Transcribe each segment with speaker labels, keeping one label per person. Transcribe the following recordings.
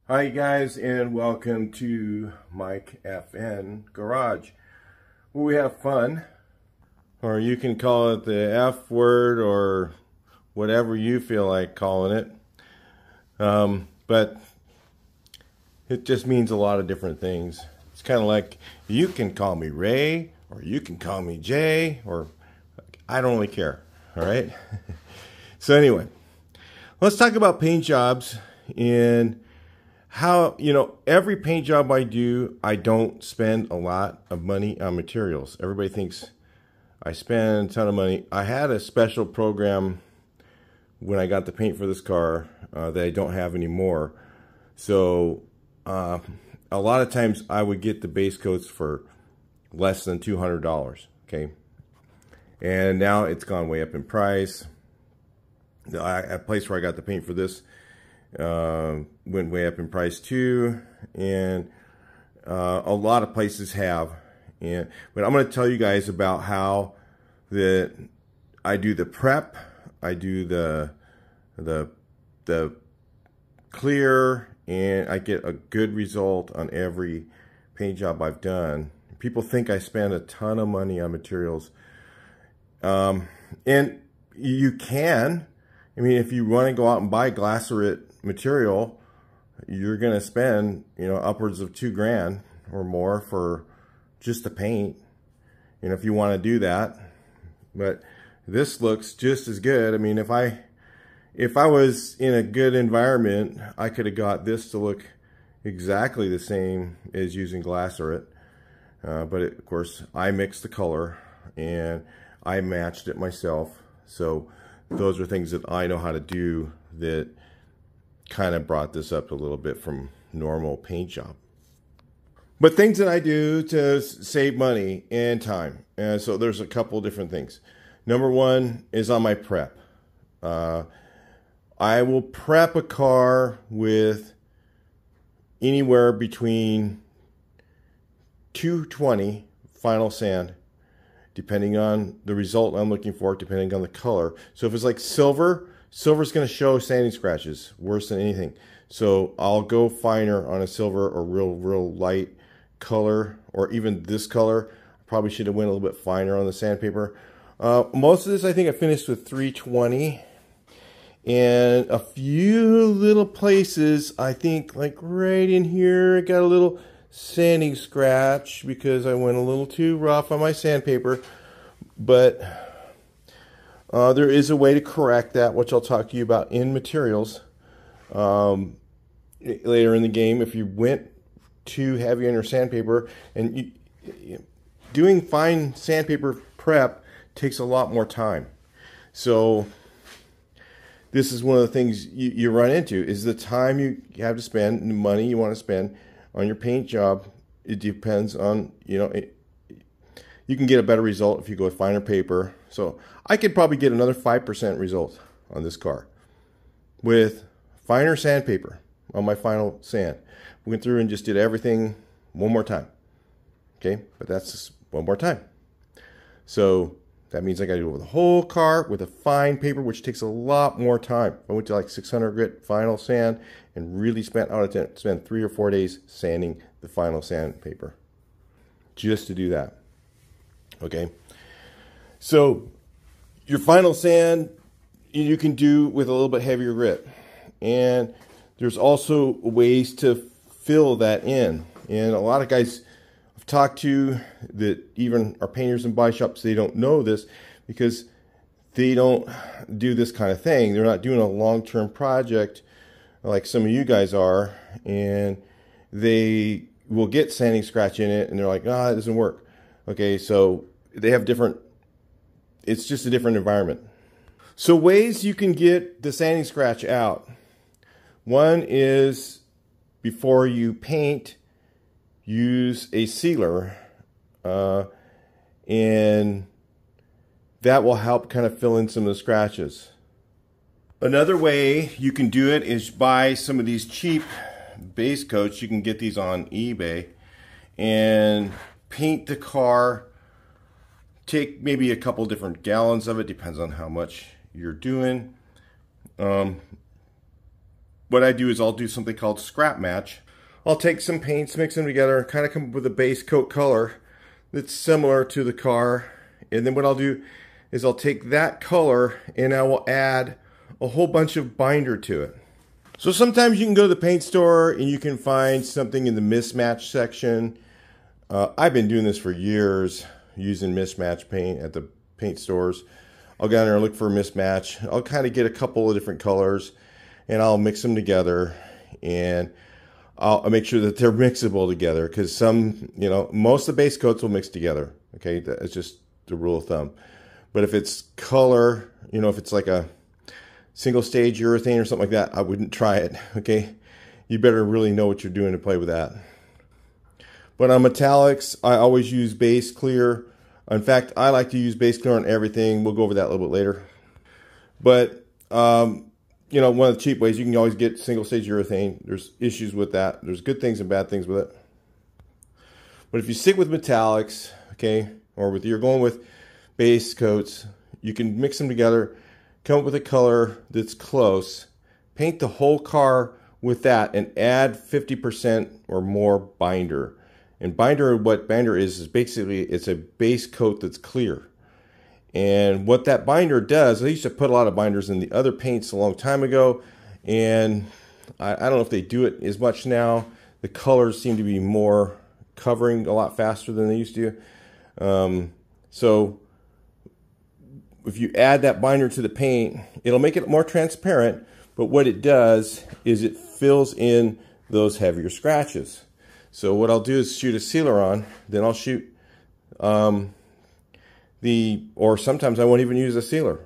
Speaker 1: Hi guys, and welcome to Mike FN Garage, where we have fun, or you can call it the F word or whatever you feel like calling it. But it just means a lot of different things. It's kind of like you can call me Ray, or you can call me Jay, or I don't really care. All right. So anyway, let's talk about paint jobs and how, every paint job I do, I don't spend a lot of money on materials. Everybody thinks I spend a ton of money. I had a special program when I got the paint for this car that I don't have anymore. So a lot of times I would get the base coats for less than $200, okay? And now it's gone way up in price. A place where I got the paint for this went way up in price too, and a lot of places have. But I'm going to tell you guys about how that I do the prep, I do the clear, and I get a good result on every paint job I've done. People think I spend a ton of money on materials, and you can. I mean, if you want to go out and buy Glycerin material, you're going to spend, upwards of $2,000 or more for just the paint, if you want to do that. But this looks just as good. I mean, if I was in a good environment, I could have got this to look exactly the same as using Glycerin. But of course, I mixed the color and I matched it myself. So those are things that I know how to do that kind of brought this up a little bit from normal paint job. But things that I do to save money and time. And so there's a couple different things. Number one is on my prep. I will prep a car with anywhere between 220 final sand, depending on the result I'm looking for, depending on the color. So if it's like silver, silver's going to show sanding scratches worse than anything. So I'll go finer on a silver or real light color, or even this color. I probably should have went a little bit finer on the sandpaper. Most of this I think I finished with 320. And a few little places, I think like right in here, I got a little sanding scratch because I went a little too rough on my sandpaper. But there is a way to correct that, which I'll talk to you about in materials later in the game. If you went too heavy on your sandpaper, and doing fine sandpaper prep takes a lot more time. So this is one of the things you run into, is the time you have to spend, the money you want to spend on your paint job. It depends on, you can get a better result if you go with finer paper. So I could probably get another 5% result on this car with finer sandpaper on my final sand. We went through and just did everything one more time. Okay, but that's just one more time. So that means I got to do it with the whole car with a fine paper, which takes a lot more time. I went to like 600 grit final sand and really spent 3 or 4 days sanding the final sandpaper just to do that. Okay, so your final sand you can do with a little bit heavier grit, and there's also ways to fill that in. And a lot of guys I've talked to that even are painters in body shops, they don't know this because they don't do this kind of thing. They're not doing a long-term project like some of you guys are, and they will get sanding scratch in it and they're like, it doesn't work. Okay, so they have different, it's just a different environment. So ways you can get the sanding scratch out. One is, before you paint, use a sealer, and that will help kind of fill in some of the scratches. Another way you can do it is buy some of these cheap base coats. You can get these on eBay, and paint the car. Take maybe a couple different gallons of it, depends on how much you're doing. what I do is I'll do something called scrap match. I'll take some paints, mix them together, and kind of come up with a base coat color that's similar to the car. And then what I'll do is I'll take that color and I will add a whole bunch of binder to it. So sometimes you can go to the paint store and you can find something in the mismatch section. I've been doing this for years, using mismatch paint at the paint stores. I'll go down there and look for a mismatch. I'll kind of get a couple of different colors and I'll mix them together, and I'll make sure that they're mixable together, because some, you know, most of the base coats will mix together. Okay, that's just the rule of thumb. But if it's color, you know, if it's like a single stage urethane or something like that, I wouldn't try it. Okay, you better really know what you're doing to play with that. But on metallics, I always use base clear. In fact, I like to use base clear on everything. We'll go over that a little bit later. But, you know, one of the cheap ways, you can always get single stage urethane. There's issues with that. There's good things and bad things with it. But if you stick with metallics, okay, or with you're going with base coats, you can mix them together, come up with a color that's close, paint the whole car with that, and add 50% or more binder. And binder, what binder is basically, it's a base coat that's clear. And what that binder does, I used to put a lot of binders in the other paints a long time ago, and I don't know if they do it as much now. The colors seem to be more covering a lot faster than they used to. So if you add that binder to the paint, it'll make it more transparent, but what it does is it fills in those heavier scratches. So what I'll do is shoot a sealer on, then I'll shoot or sometimes I won't even use a sealer.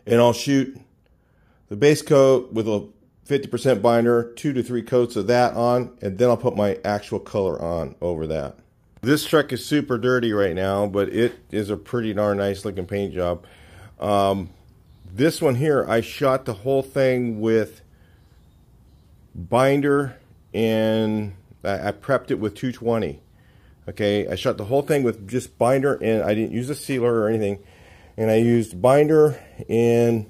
Speaker 1: And I'll shoot the base coat with a 50% binder, 2 to 3 coats of that on, and then I'll put my actual color on over that. This truck is super dirty right now, but it is a pretty darn nice looking paint job. This one here, I shot the whole thing with binder, and I prepped it with 220. Okay, I shot the whole thing with just binder, and I didn't use a sealer or anything. And I used binder and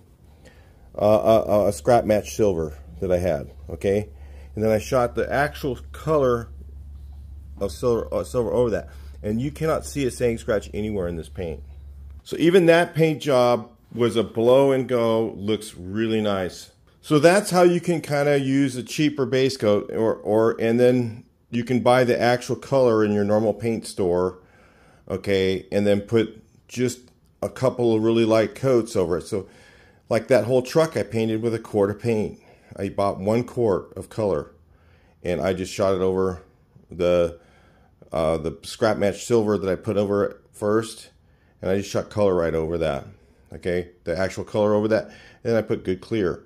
Speaker 1: a scrap match silver that I had. Okay, and then I shot the actual color of silver over that, and you cannot see a sanding scratch anywhere in this paint. So even that paint job was a blow and go, looks really nice. So that's how you can kind of use a cheaper base coat, and then you can buy the actual color in your normal paint store, okay, and then put just a couple of really light coats over it. So like that whole truck I painted with a quart of paint. I bought 1 quart of color, and I just shot it over the scrap match silver that I put over it first, and I just shot color right over that. Okay, the actual color over that, and then I put good clear.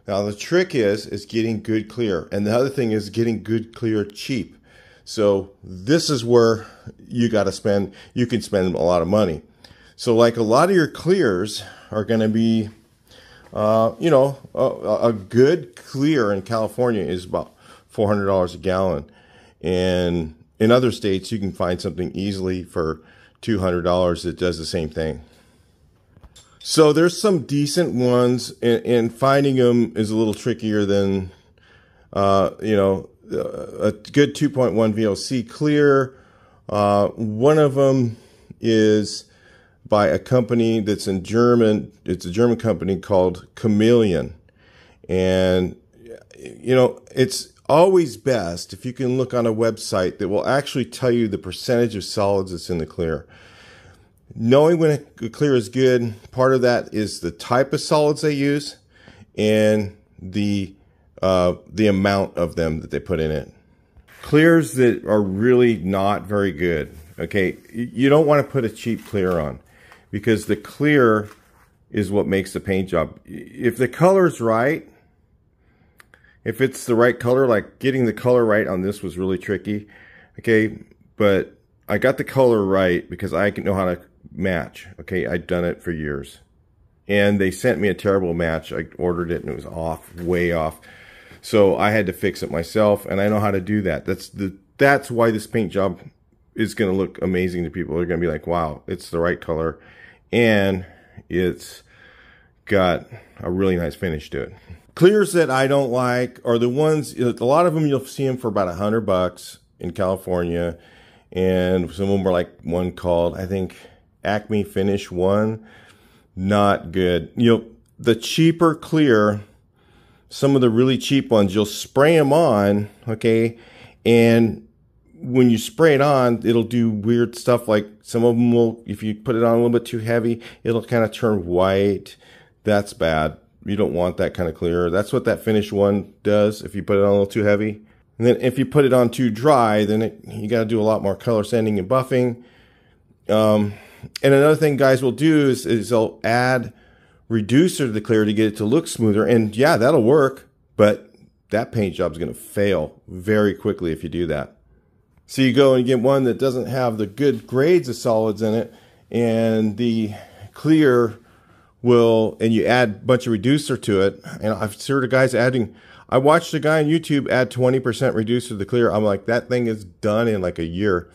Speaker 1: Now the trick is getting good clear, and the other thing is getting good clear cheap. So this is where you got to spend. You can spend a lot of money. So like a lot of your clears are going to be, you know, a good clear in California is about $400 a gallon, and in other states you can find something easily for $200 that does the same thing. So there's some decent ones, and finding them is a little trickier than, you know, a good 2.1 VOC clear. One of them is by a company that's in German. It's a German company called Chameleon. And, you know, it's always best if you can look on a website that will actually tell you the percentage of solids that's in the clear. Knowing when a clear is good, part of that is the type of solids they use and the amount of them that they put in it. Clears that are really not very good, okay, you don't want to put a cheap clear on, because the clear is what makes the paint job. If the color's right, if it's the right color, like getting the color right on this was really tricky, okay, but I got the color right because I know how to match. Okay, I'd done it for years, and they sent me a terrible match. I ordered it and it was off, way off, so I had to fix it myself, and I know how to do that. That's why this paint job is going to look amazing to people. They're going to be like, wow, it's the right color, and it's got a really nice finish to it. Clears that I don't like are the ones, a lot of them you'll see them for about $100 in California. And some of them are like one called, I think, Acme Finish 1. Not good. The cheaper clear, some of the really cheap ones, you'll spray them on, okay? And when you spray it on, it'll do weird stuff. Like some of them will, if you put it on a little bit too heavy, it'll kind of turn white. That's bad. You don't want that kind of clear. That's what that Finish 1 does if you put it on a little too heavy. And then if you put it on too dry, then you got to do a lot more color sanding and buffing. And another thing guys will do is they'll add reducer to the clear to get it to look smoother. And yeah, that'll work, but that paint job is going to fail very quickly if you do that. So you go and get one that doesn't have the good grades of solids in it, and the clear will, and you add a bunch of reducer to it. And I've heard of guys adding, I watched a guy on YouTube add 20% reducer to the clear. I'm like, that thing is done in like a year.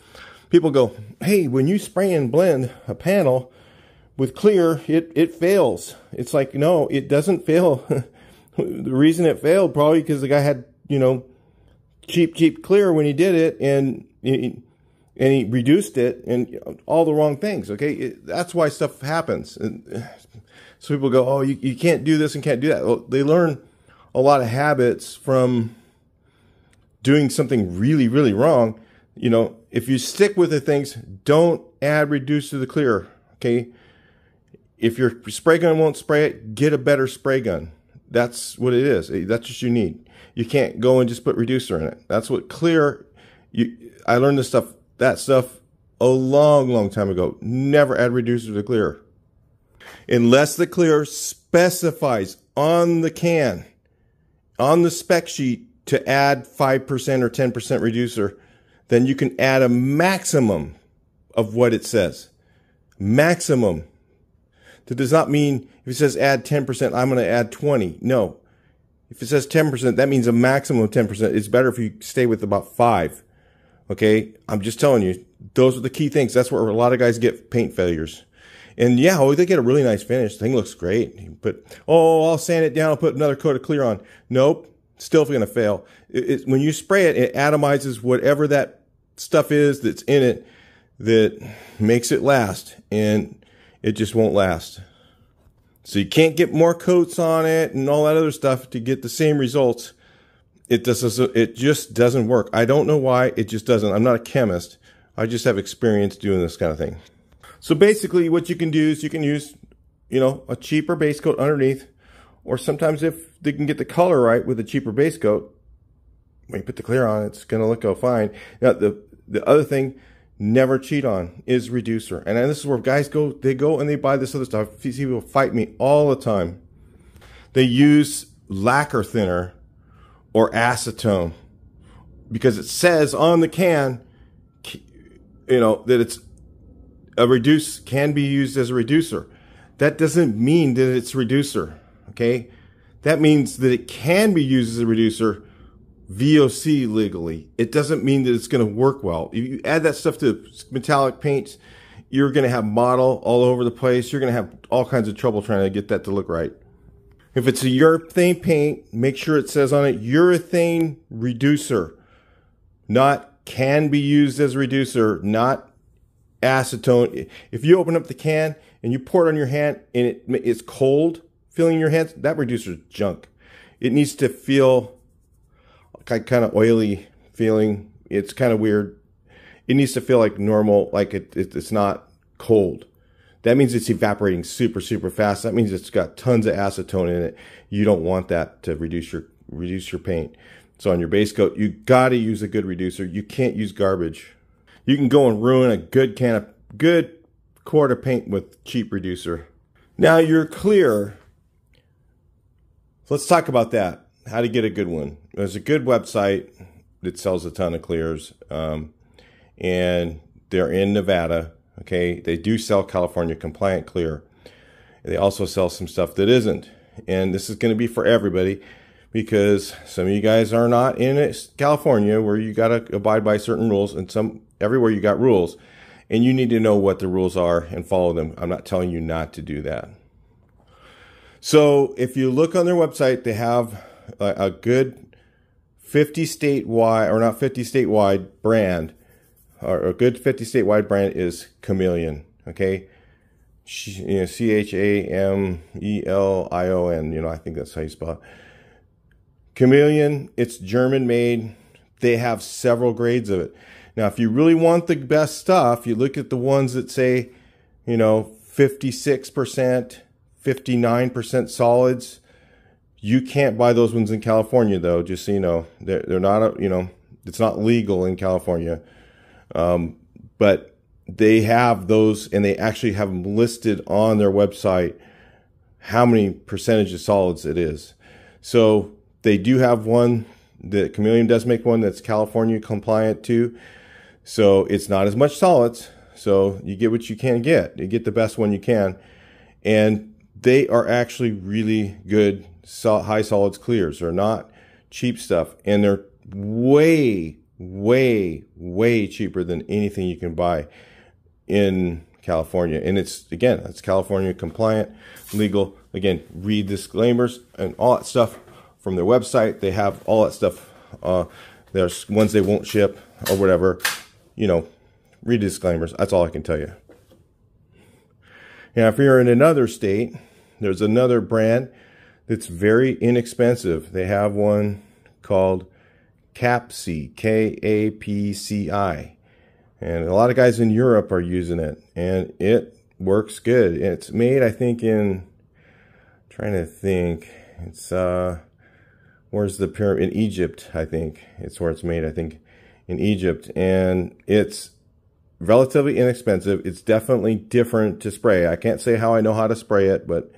Speaker 1: People go, hey, when you spray and blend a panel with clear, it fails. It's like, no, it doesn't fail. The reason it failed probably because the guy had, cheap clear when he did it, and he reduced it, and all the wrong things, okay? That's why stuff happens. And so people go, oh, you can't do this and can't do that. Well, they learn a lot of habits from doing something really, really wrong. If you stick with the things, don't add reducer to the clear, okay? If your spray gun won't spray it, get a better spray gun. That's what it is. That's what you need. You can't go and just put reducer in it. That's what clear, I learned that stuff a long time ago. Never add reducer to the clear. Unless the clear specifies on the can, on the spec sheet, to add 5% or 10% reducer, then you can add a maximum of what it says. Maximum. That does not mean if it says add 10%, I'm going to add 20. No. If it says 10%, that means a maximum of 10%. It's better if you stay with about 5. Okay? I'm just telling you, those are the key things. That's where a lot of guys get paint failures. And yeah, they get a really nice finish. The thing looks great. But, oh, I'll sand it down, I'll put another coat of clear on. Nope. Still going to fail. When you spray it, it atomizes whatever that stuff is that's in it that makes it last. And it just won't last. So you can't get more coats on it and all that other stuff to get the same results. It just doesn't work. I don't know why. It just doesn't. I'm not a chemist. I just have experience doing this kind of thing. So basically what you can do is you can use, a cheaper base coat underneath, or sometimes if they can get the color right with a cheaper base coat, when you put the clear on, it's going to look fine. Now, the other thing, never cheat on, is reducer. And this is where guys go, they go and they buy this other stuff. You see people fight me all the time. They use lacquer thinner or acetone because it says on the can, that it's can be used as a reducer. That doesn't mean that it's a reducer, okay? That means that it can be used as a reducer VOC legally. It doesn't mean that it's going to work well. If you add that stuff to metallic paints, you're going to have mottle all over the place. You're going to have all kinds of trouble trying to get that to look right. If it's a urethane paint, make sure it says on it urethane reducer, not can be used as a reducer, not acetone. If you open up the can and you pour it on your hand and it's cold feeling your hands, that reducer is junk. It needs to feel kind of oily feeling. It's kind of weird. It needs to feel like normal, like it's not cold. That means it's evaporating super fast. That means it's got tons of acetone in it. You don't want that to reduce your paint. So on your base coat, you got to use a good reducer. You can't use garbage. You can go and ruin a good quart of paint with cheap reducer. Now you're clear. Let's talk about that. How to get a good one. There's a good website that sells a ton of clears, and they're in Nevada. Okay, they do sell California compliant clear. They also sell some stuff that isn't, and this is going to be for everybody because some of you guys are not in California where you got to abide by certain rules, and everywhere you got rules, and you need to know what the rules are and follow them. I'm not telling you not to do that. So if you look on their website, they have a good 50 statewide, or not 50 statewide brand, or a good 50 statewide brand is Chameleon. Okay, Chameleon. I think that's how you spell it. Chameleon. It's German made. They have several grades of it. Now, if you really want the best stuff, you look at the ones that say, 56%, 59% solids. You can't buy those ones in California, though. Just so you know, they're not, it's not legal in California. But they have those, and they actually have them listed on their website how many percentage of solids it is. So they do have one. The Chameleon does make one that's California compliant too. So it's not as much solids. So you get what you can get. You get the best one you can. And they are actually really good high solids clears. They're not cheap stuff. And they're way, way, way cheaper than anything you can buy in California. And it's California compliant, legal. Again, read disclaimers and all that stuff from their website. They have all that stuff. There's ones they won't ship or whatever. Read disclaimers. That's all I can tell you. Now, if you're in another state, there's another brand that's very inexpensive. They have one called Kapci, Kapci. And a lot of guys in Europe are using it, and it works good. It's made, I think, it's, where's the pyramid? In Egypt, I think. It's where it's made, I think, in Egypt. And it's relatively inexpensive. It's definitely different to spray. I can't say how I know how to spray it, but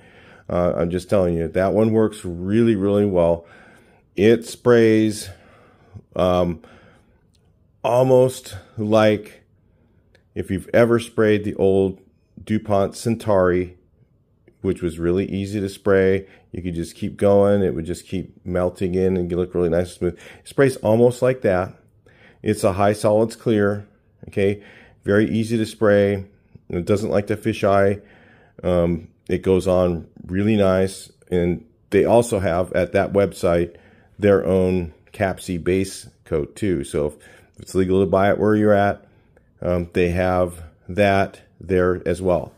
Speaker 1: I'm just telling you, that one works really, really well. It sprays almost like if you've ever sprayed the old DuPont Centauri, which was really easy to spray. You could just keep going. It would just keep melting in and look really nice and smooth. It sprays almost like that. It's a high solids clear. Okay, very easy to spray. It doesn't like the fisheye. It goes on really nice. And they also have at that website their own Kapci base coat too. So if it's legal to buy it where you're at, they have that there as well.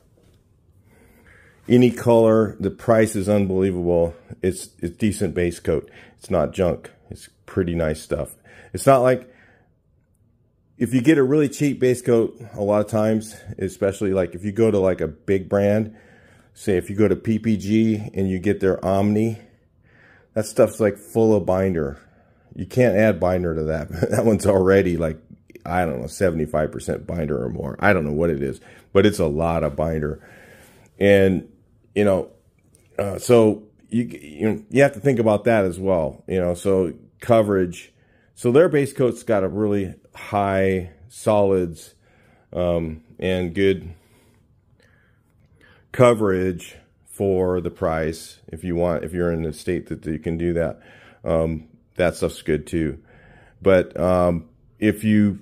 Speaker 1: Any color, the price is unbelievable. It's decent base coat. It's not junk. It's pretty nice stuff. It's not like, if you get a really cheap base coat, a lot of times, especially like if you go to like a big brand, say if you go to PPG and you get their Omni, that stuff's like full of binder. You can't add binder to that. That one's already like, I don't know, 75% binder or more. I don't know what it is, but it's a lot of binder. And, so you have to think about that as well. So coverage. So their base coat's got a really high solids and good coverage for the price. If you're in a state that you can do that, that stuff's good too. But if you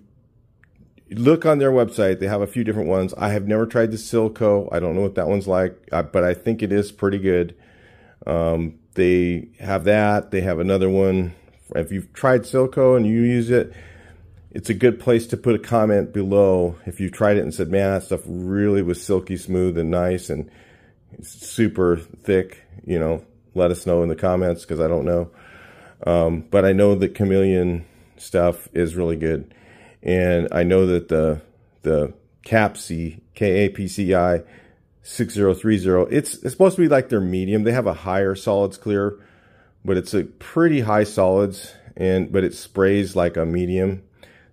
Speaker 1: look on their website, they have a few different ones. I have never tried the Silco. I don't know what that one's like, but I think it is pretty good. They have that. They have another one. If you've tried Silco and you use it, it's a good place to put a comment below. If you tried it and said, man, that stuff really was silky smooth and nice and super thick, let us know in the comments, because I don't know. But I know that Chameleon stuff is really good. And I know that the Kapci, Kapci 6030, it's supposed to be like their medium. They have a higher solids clear, but it's a pretty high solids, but it sprays like a medium.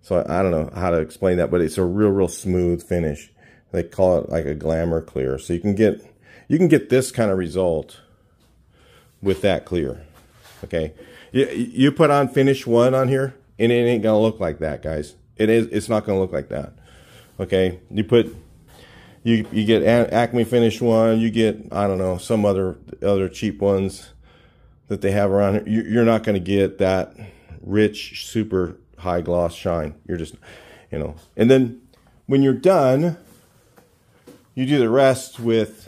Speaker 1: So I don't know how to explain that, but it's a real smooth finish. They call it like a glamour clear. So you can get this kind of result with that clear. Okay, you put on finish 1 on here, and it ain't gonna look like that, guys. It's not gonna look like that. Okay, you get Acme finish 1, you get, I don't know, some other cheap ones that they have around here. You're not going to get that rich, super high gloss shine. You're just, and then when you're done, you do the rest with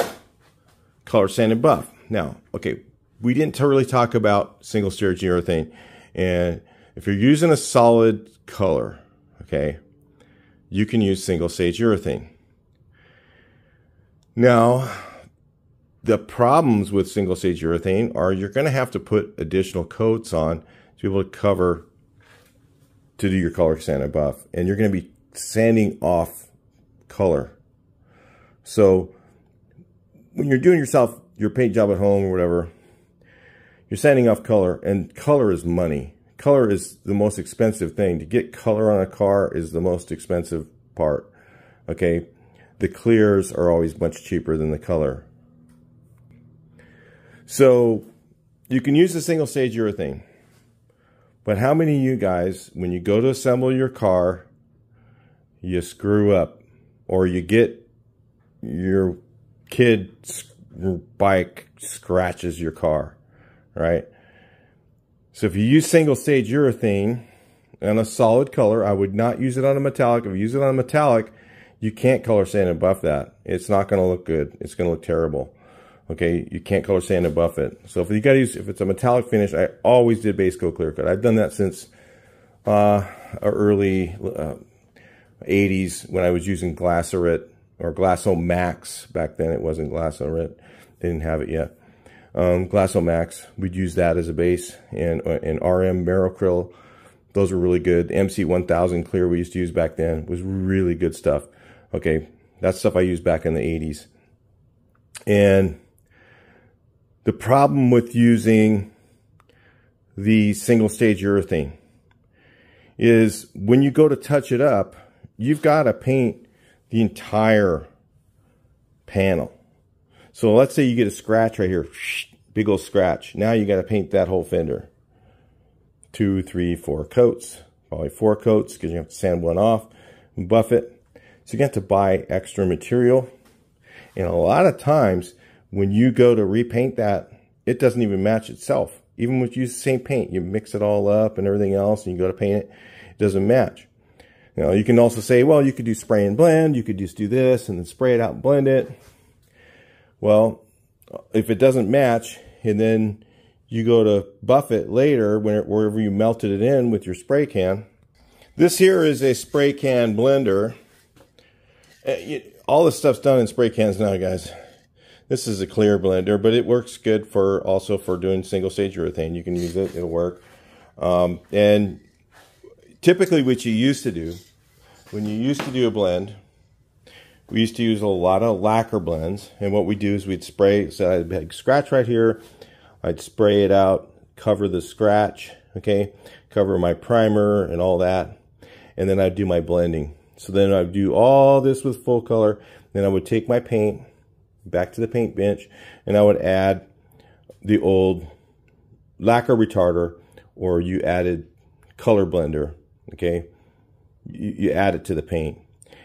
Speaker 1: color sand and buff. Now, okay, we didn't really talk about single stage urethane. And if you're using a solid color, okay, you can use single stage urethane. Now, the problems with single stage urethane are you're going to have to put additional coats on to be able to cover, to do your color sand and buff. And you're going to be sanding off color. So when you're doing your paint job at home or whatever, you're sanding off color, and color is money. Color is the most expensive thing. To get color on a car is the most expensive part. Okay, the clears are always much cheaper than the color. So you can use the single stage urethane, but how many of you guys, when you go to assemble your car, you screw up, or you get your kid's bike scratches your car, right? So if you use single stage urethane on a solid color, I would not use it on a metallic. If you use it on a metallic, you can't color sand and buff that. It's not going to look good. It's going to look terrible. Okay, you can't color sand and buff it. So if you got to use, if it's a metallic finish, I always did base coat clear coat. I've done that since early 80s when I was using Glassaret or Glasso Max. Back then it wasn't Glassaret. They didn't have it yet. Glasso Max, we'd use that as a base, and RM Meracryl, those were really good. The MC 1000 clear we used to use back then was really good stuff. Okay, that's stuff I used back in the 80s. And the problem with using the single stage urethane is when you go to touch it up, you've got to paint the entire panel. So let's say you get a scratch right here, big old scratch. Now you got to paint that whole fender. 2, 3, 4 coats, probably 4 coats, because you have to sand one off and buff it. So you have to buy extra material. And a lot of times when you go to repaint that, it doesn't even match itself. Even when you use the same paint, you mix it all up and everything else, and you go to paint it, it doesn't match. You know, you can also say, well, you could do spray and blend. You could just do this and then spray it out and blend it. Well, if it doesn't match, and then you go to buff it later, wherever you melted it in with your spray can. This here is a spray can blender. All this stuff's done in spray cans now, guys. This is a clear blender, but it works good for also for doing single stage urethane. You can use it, it'll work. And typically what you used to do, when you used to do a blend, we used to use a lot of lacquer blends, and what we do is we'd spray, so I'd have a scratch right here, I'd spray it out, cover the scratch, okay, cover my primer and all that, and then I'd do my blending. So then I'd do all this with full color, then I would take my paint back to the paint bench, and I would add the old lacquer retarder, or you added color blender, okay, you add it to the paint.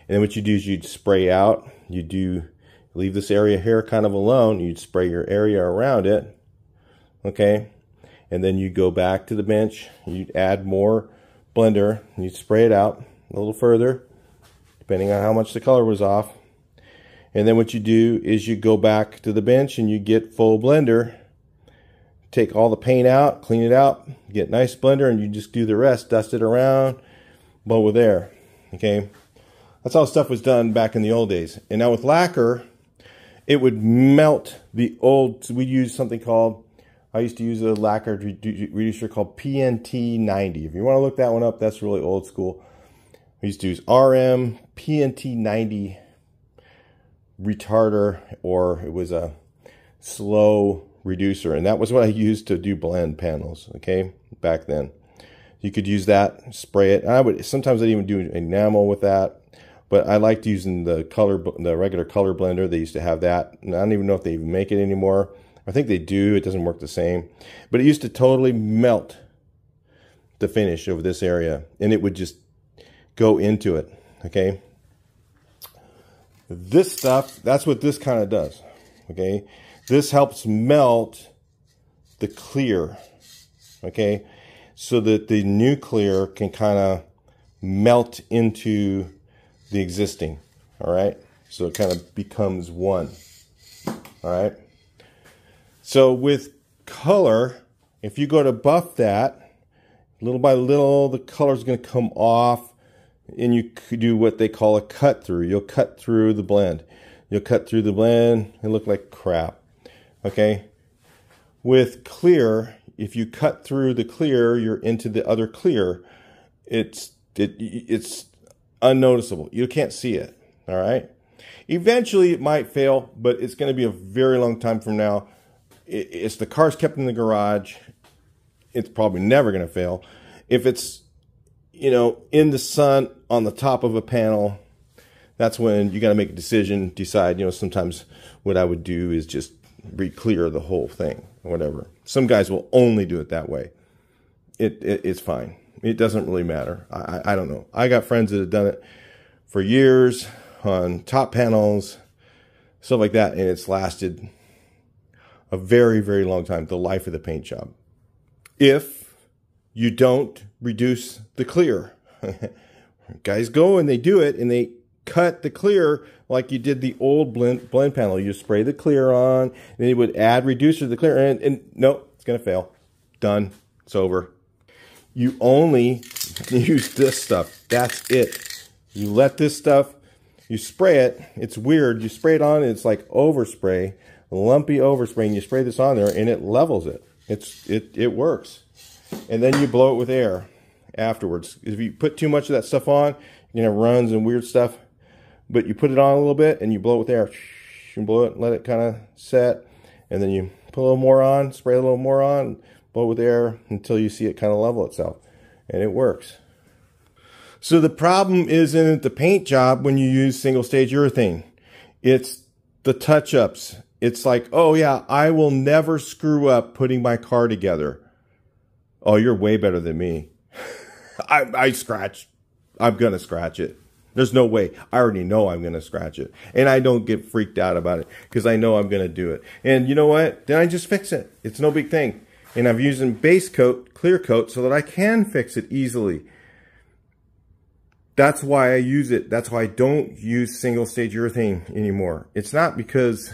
Speaker 1: And then what you do is you'd spray out, leave this area here kind of alone, you'd spray your area around it, okay? And then you go back to the bench, you'd add more blender, you'd spray it out a little further, depending on how much the color was off. And then what you do is you go back to the bench and you get full blender, take all the paint out, clean it out, get nice blender, and you just do the rest, dust it around, blow with air, okay? That's how stuff was done back in the old days. And now with lacquer, it would melt the old, so we'd use something called, I used to use a lacquer reducer called PNT 90. If you want to look that one up, that's really old school. We used to use RM PNT 90 retarder, or it was a slow reducer. And that was what I used to do blend panels, okay, back then. You could use that, spray it. Sometimes I'd even do enamel with that. But I liked using the regular color blender. They used to have that. And I don't even know if they even make it anymore. I think they do. It doesn't work the same. But it used to totally melt the finish over this area. And it would just go into it. Okay. This stuff, that's what this kind of does. Okay. This helps melt the clear. Okay. So that the new clear can kind of melt into the existing, all right? So it kind of becomes one, all right? So with color, if you go to buff that, little by little, the color's going to come off, and you could do what they call a cut through. You'll cut through the blend. You'll cut through the blend and look like crap. Okay? With clear, if you cut through the clear, you're into the other clear. It's unnoticeable. You can't see it. All right? Eventually, it might fail, but it's going to be a very long time from now. If the car's kept in the garage, it's probably never going to fail. If it's, you know, in the sun on the top of a panel, that's when you got to make a decision, decide, you know, sometimes what I would do is just re-clear the whole thing or whatever. Some guys will only do it that way. It's fine. It doesn't really matter. I don't know. I got friends that have done it for years on top panels, stuff like that, and it's lasted a very, very long time, the life of the paint job. If you don't reduce the clear. Guys go and they do it, and they cut the clear like you did the old blend panel. You spray the clear on, and then you would add reducer to the clear, and nope, it's going to fail. Done. It's over. You only use this stuff. That's it. You let this stuff, you spray it. It's weird. You spray it on, it's like overspray, lumpy overspray, and you spray this on there, and it levels it. It works. And then you blow it with air afterwards. If you put too much of that stuff on, you know, runs and weird stuff. But you put it on a little bit and you blow it with air. You blow it, let it kind of set, and then you put a little more on, spray a little more on, blow it with air until you see it kind of level itself. And it works. So the problem isn't the paint job when you use single stage urethane. It's the touch-ups. It's like, oh yeah, I will never screw up putting my car together. Oh, you're way better than me. I scratch. I'm going to scratch it. There's no way. I already know I'm going to scratch it. And I don't get freaked out about it because I know I'm going to do it. And you know what? Then I just fix it. It's no big thing. And I'm using base coat, clear coat, so that I can fix it easily. That's why I use it. That's why I don't use single stage urethane anymore. It's not because,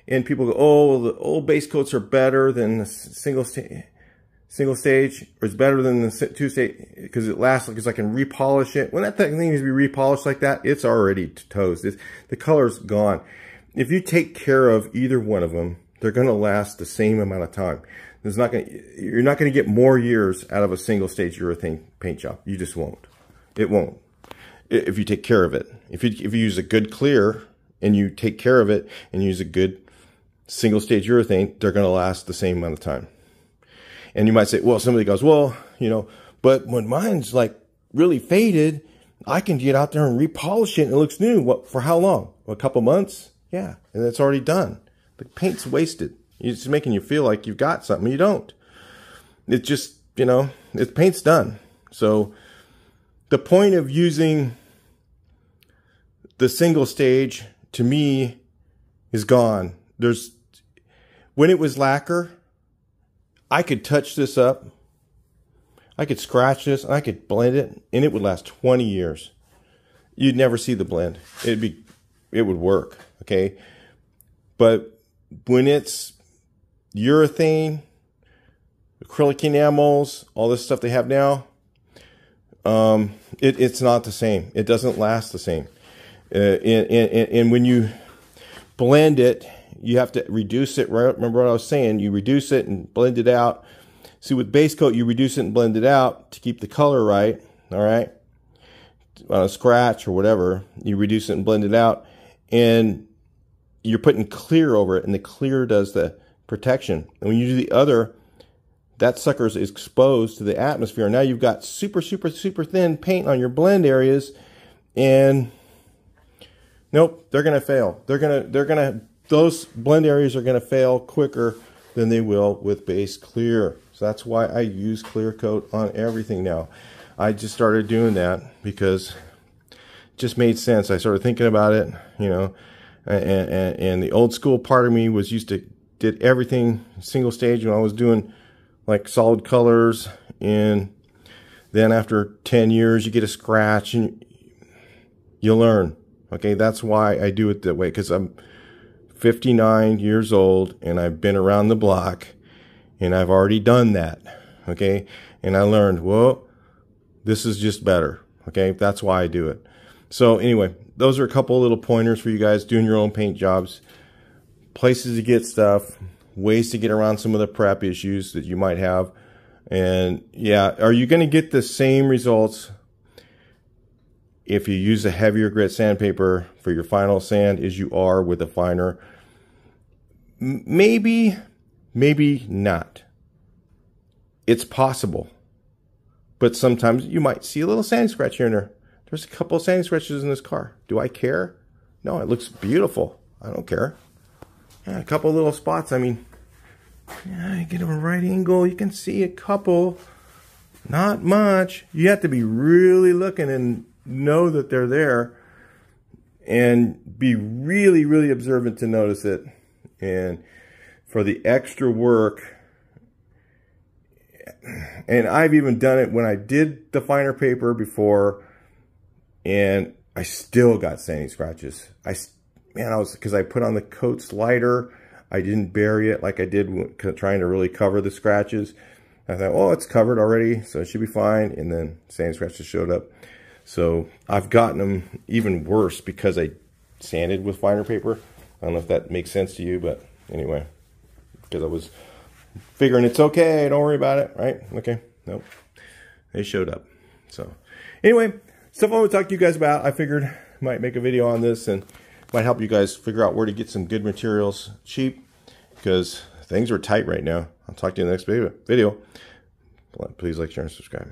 Speaker 1: and people go, oh, the old base coats are better than the single stage, or it's better than the two stage because it lasts, because I can repolish it. When that thing needs to be repolished like that, it's already toast. The color's gone. If you take care of either one of them, they're going to last the same amount of time. You're not going to get more years out of a single stage urethane paint job. You just won't. It won't. If you take care of it. If you use a good clear and you take care of it and use a good single stage urethane, they're going to last the same amount of time. And you might say, well, somebody goes, well, you know, but when mine's like really faded, I can get out there and repolish it and it looks new. What, for how long? A couple months? Yeah. And it's already done. The paint's wasted. It's making you feel like you've got something. You don't. It's just, you know, the paint's done. So the point of using the single stage to me is gone. When it was lacquer, I could touch this up, I could scratch this, and I could blend it, and it would last 20 years. You'd never see the blend. It would work, okay? But when it's urethane, acrylic enamels, all this stuff they have now, it's not the same. It doesn't last the same. And when you blend it, you have to reduce it, right? Remember what I was saying? You reduce it and blend it out. See, with base coat, you reduce it and blend it out to keep the color right, all right? On a scratch or whatever, you reduce it and blend it out. And you're putting clear over it, and the clear does the protection. And when you do the other, that sucker is exposed to the atmosphere. Now you've got super, super, super thin paint on your blend areas, and nope, they're going to fail. Those blend areas are going to fail quicker than they will with base clear. So that's why I use clear coat on everything now. I just started doing that because it just made sense. I started thinking about it, you know, and the old school part of me did everything single stage when I was doing like solid colors, and then after 10 years you get a scratch and you learn. Okay, that's why I do it that way, because I'm 59 years old, and I've been around the block, and I've already done that, okay? And I learned, well, this is just better, okay? That's why I do it. So anyway, those are a couple of little pointers for you guys doing your own paint jobs, places to get stuff, ways to get around some of the prep issues that you might have. And yeah, are you going to get the same results if you use a heavier grit sandpaper for your final sand as you are with a finer? Maybe, maybe not. It's possible. But sometimes you might see a little sanding scratch here and there. There's a couple of sanding scratches in this car. Do I care? No, it looks beautiful. I don't care. Yeah, a couple little spots. I mean, yeah, you get them a right angle. You can see a couple. Not much. You have to be really looking and know that they're there. And be really, really observant to notice it. And for the extra work, and I've even done it when I did the finer paper before, and I still got sanding scratches. Because I put on the coats lighter, I didn't bury it like I did trying to really cover the scratches. I thought, oh, it's covered already, so it should be fine. And then sanding scratches showed up. So I've gotten them even worse because I sanded with finer paper. I don't know if that makes sense to you, but anyway, because I was figuring it's okay, don't worry about it, right? Okay, nope, they showed up. So anyway, stuff I want to talk to you guys about. I figured I might make a video on this and might help you guys figure out where to get some good materials cheap, because things are tight right now. I'll talk to you in the next video. Please like, share, and subscribe.